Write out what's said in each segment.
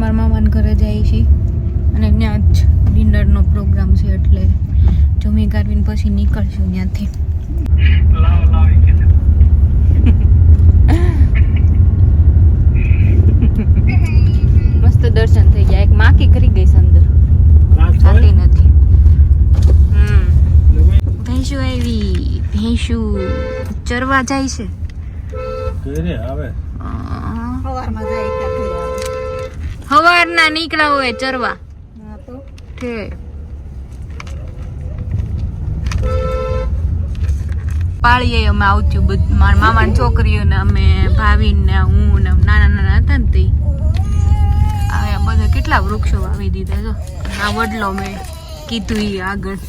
મારા મામાના ઘરે જાય છે અને ત્યાં જ ડિનરનો પ્રોગ્રામ છે, એટલે જમી કાઢીને પછી નીકળશું ત્યાંથી. મસ્ત દર્શન થઈ ગયા. એક માખી કરી ગઈ છે અંદર, ખાતી નથી. ભેંસુ આવી, ભેંસુ ચરવા જાય છે. સવારના નીકળ્યા હોય ચરવા. પાળીએ અમે આવતું બધું, મારા મામાની છોકરીઓ ને અમે ભાભી ને હું ને નાના નાના હતા ને તે બધા કેટલા વૃક્ષો વાવી દીધા. જો આ વડલો મેં કીધું ઈ આગળ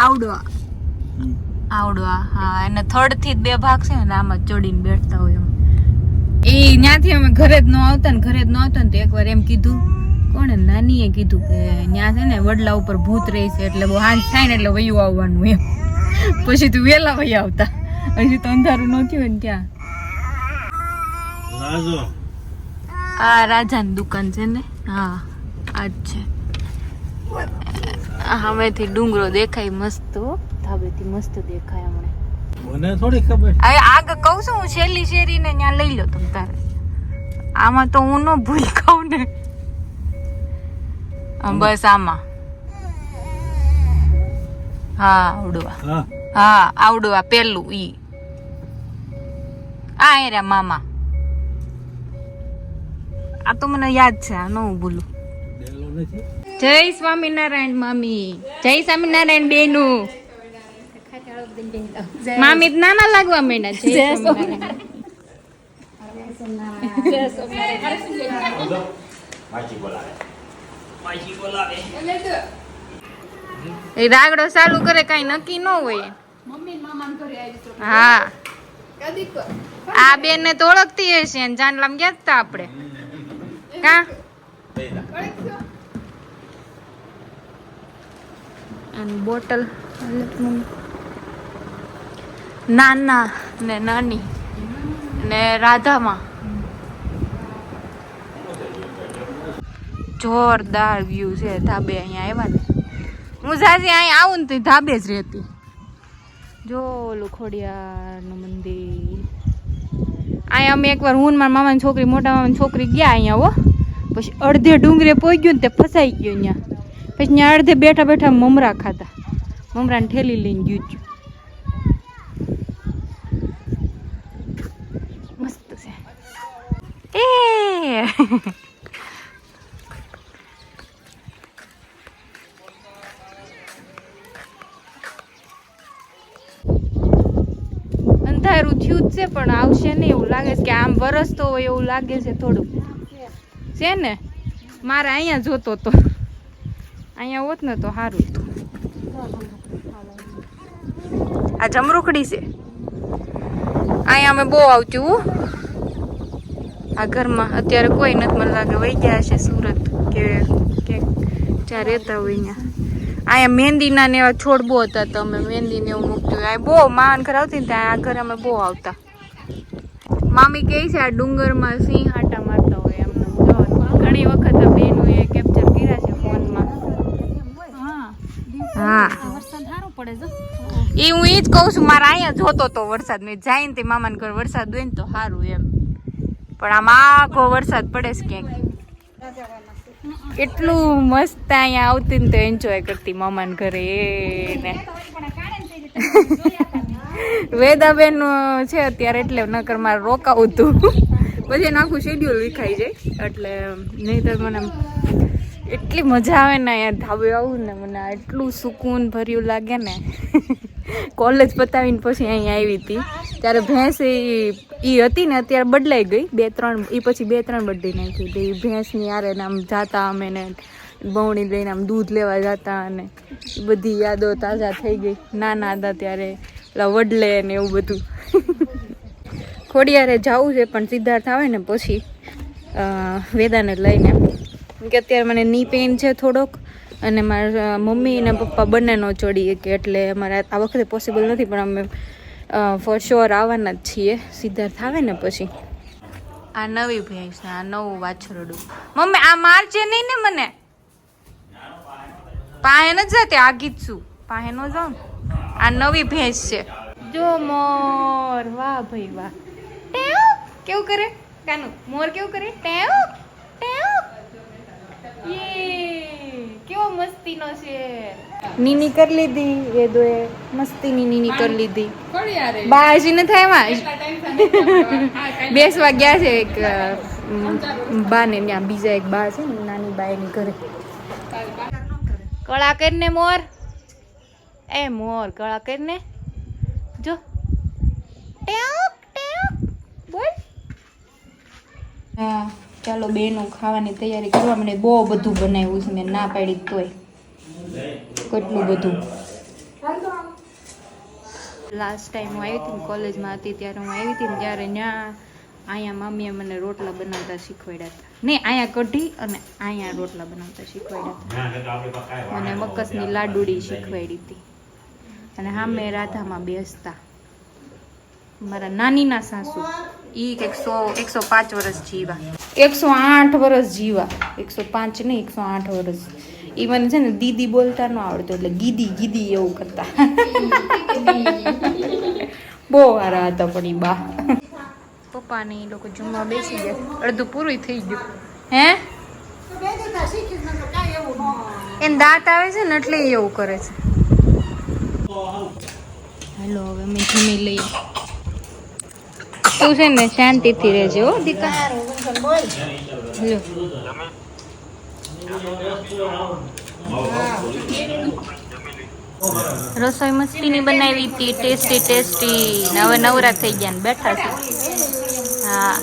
આવડવા. હા, એને થર્ડ થી 2 ભાગ છે ને, આમાં ચડીને બેઠતા હોય. એ ત્યાંથી અમે ઘરે જ ન આવતા ને તો એકવાર એમ કીધું, કોણે નાનીએ કીધું કે ત્યાં છે ને વડલા ઉપર ભૂત રહી છે, એટલે બહુ હાંજ થાય ને એટલે વયું આવવાનું એમ. પછી તું વેલા વહી આવતા, હજી તો અંધારું ન થયું ને ત્યાં. આ રાજાની દુકાન છે ને. હા, આ જ છે. હમેથી ડુંગરો દેખાય મસ્ત, ધાબેથી મસ્ત દેખાય. મને થોડી ખબર. હવે આગળ કહું છું હું, છેલ્લી શેરી ને ત્યાં લઈ લો તમે તારે. આમાં તો હું ન ભૂલ ખાઉં ને. બસ આમાં. હા, આવડવા. હા, આવડવા પેલું ઈ. આ એરા મામા. આ તો મને યાદ છે, આ ન હું ભૂલું. જય સ્વામિનારાયણ મામી. જય સ્વામિનારાયણ બેનું. મામી નાના લાગવા માંડ્યા. જય સ્વામિનારાયણ. રાગડો ચાલુ કરે કઈ નક્કી ન હોય. હા, આ બેન ને તો ઓળખતી હશે ને, જાનલામ ગયા હતા આપણે. કા બોટલ નાના ને નાની ને રાધામાં. જોરદાર વ્યૂ છે ધાબે. અહીંયા આવ્યા ને હું જાજી અહીંયા આવું ને તો ધાબે જ રહેતી. જો ઓલું ખોડિયારનું મંદિર. અહીંયા અમે એકવાર હું મારા મામાની છોકરી, મોટા મામાની છોકરી ગયા અહીંયા. હો, પછી અડધે ડુંગરે પહોંચ્યું ને તે ફસાઈ ગયું અહીંયા. પછી ત્યાં અડધે બેઠા બેઠા મમરા ખાતા. મમરાને ઠેલી લઈને ગયું. મસ્ત છે. એ અંધારું થયું જ છે પણ આવશે નહીં એવું લાગે છે, કે આમ વરસતો હોય એવું લાગે છે થોડું. છે ને, મારે અહીંયા જોતો તો, અહીંયા હોત ને તો સારું હતું. આ જમરૂખડી છે. અહીંયા અમે બહુ આવતું. આ ઘરમાં અત્યારે કોઈ નથી, મને લાગે વહી ગયા છે સુરત કે જ્યાં રહેતા હોય ત્યાં. અહીંયા મહેંદીના ને એવા છોડ બહુ હતા, તો અમે મહેંદી ને એવું મૂકતું. આ બહુ માન ઘર આવતી ને ત્યાં આ ઘરે અમે બહુ આવતા. મામી કહે છે આ ડુંગરમાં સિંહ આટા મારતા હોય એમને. જો ઘણી વખત બેનું એ કેપ્ચર કર્યા છે ફોનમાં. હા, એ હું એ જ કહું છું. મારે અહીંયા જોતો તો વરસાદ, મેં જાય ને તે મામાને ઘર વરસાદ હોય ને તો સારું એમ. પણ આમ આખો વરસાદ પડે છે ક્યાંક. એટલું મસ્ત અહીંયા આવતી ને તો એન્જોય કરતી મામાને ઘરે ને. વેદાબેન છે અત્યારે એટલે નકર મારે રોકાવું હતું. પછી એનું આખું શેડ્યુલ વિખાઈ જાય, એટલે નહીંતર મને એટલી મજા આવે ને અહીંયા ધાબે આવું ને, મને એટલું સુકૂન ભર્યું લાગે ને. કોલેજ પતાવીને પછી અહીંયા આવી હતી ત્યારે ભેંસ એ હતી ને, અત્યારે બદલાઈ ગઈ 2-3. એ પછી 2-3 બદલી નાખી. તો એ ભેંસની યારે આમ જાતા અમે ને બવણી લઈને આમ દૂધ લેવા જતા, અને બધી યાદો તાજા થઈ ગઈ. નાના હતા ત્યારે વડલે ને એવું બધું. ખોડિયારે જવું છે પણ સિદ્ધાર્થ આવે ને પછી વેદાને લઈને, કે અત્યારે મને ની પેઇન છે થોડોક, અને મારા મમ્મી અને પપ્પા બંને નો ચડી કે, એટલે અમારે આ વખતે પોસિબલ નથી, પણ અમે ફોર શ્યોર આવવાના જ છીએ સિદ્ધાર્થ આવે ને પછી. આ નવી ભેંસ ને આ નવું વાછરડું. મમ્મી આ મારજે નહીં ને મને. પાહે ન જતે આગી જ છું. પાહે ન જાઉં. આ નવી ભેંસ છે. જો મોર, વાહ ભાઈ વાહ. ટેવ કેવું કરે કાનુ? મોર કેવું કરે? ટેવ ટેવ. યે કેવો મસ્તીનો છે. નીની કરી લીધી એ દોએ મસ્તીની નીની કરી લીધી. બાજી ન થાય એમાં બેસવા ગયા છે એક બા ને ત્યાં બીજા એક બા છે ને નાની બા એની ઘરે. કળા કરીને મોર એ મોર કળા કરીને જો ટેવ ટેવ બોલ. હા ચાલો બેનો ખાવાની તૈયારી કરવા મને બહુ બધું બનાવ્યું છે મેં ના પાડી તોય કેટલું બધું. લાસ્ટ ટાઈમ હું આવી હતી ને કોલેજમાં હતી ત્યારે હું આવી હતી ને ત્યારે ત્યાં અહીંયા મમ્મીએ મને રોટલા બનાવતા શીખવાડ્યા હતા. નહીં અહીંયા કઢી અને અહીંયા રોટલા બનાવતા શીખવાડ્યા હતા. મને મકસની લાડુડી શીખવાડી હતી. અને હા મેં રાધામાં બેસતા મારા નાનીના સાસુ ઈ 105 વર્ષ જીવા. 108 વર્ષ જીવા. 105 નહીં 108 વર્ષ. ઈ મને છે ને દીદી બોલતા ન આવડતું એટલે ગીદી ગીદી એવું કરતા. બહુ સારા હતા પણ ઈ બા. પપ્પા ને ઈ લોકો જમવા બેસી ગયા. અડધું પૂરું થઈ ગયું. હે એમ દાંત આવે છે ને એટલે એવું કરે છે. હેલો હવે અમે જમી લઈએ. તું છે ને શાંતિથી રહેજે હો દીકા. રસોઈ મસ્તીની બનાવી હતી ટેસ્ટી ટેસ્ટી. હવે નવરા થઈ ગયા ને બેઠા છે. હા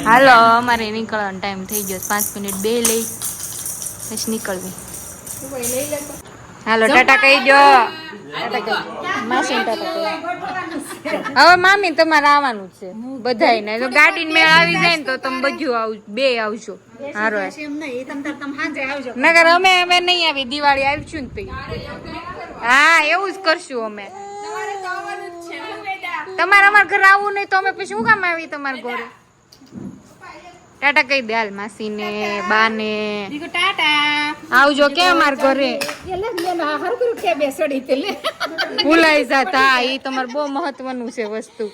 હાલો અમારે નીકળવાનો ટાઈમ થઈ ગયો. 5 મિનિટ બે લઈ પછી નીકળવી. હાલો ટાટા કહી દો. માસી ટાટા કહી. હવે મામી તમારે આવવાનું છે બધાને. જો ગાડી મેળ આવી જાય ને તો તમે બધું બે આવશો. હારો નગર અમે નહીં આવી. દિવાળી આવીશું ને હા એવું જ કરશું અમે. તમારે અમારા ઘરે આવવું નહીં તો અમે પછી શું કામ આવી તમારા ઘરે? ટાટા કહી દે હાલ માસી ને બા ને આવજો કે અમારા ઘરે. ભૂલાઈ જતા એ તમારે બહુ મહત્વનું છે વસ્તુ.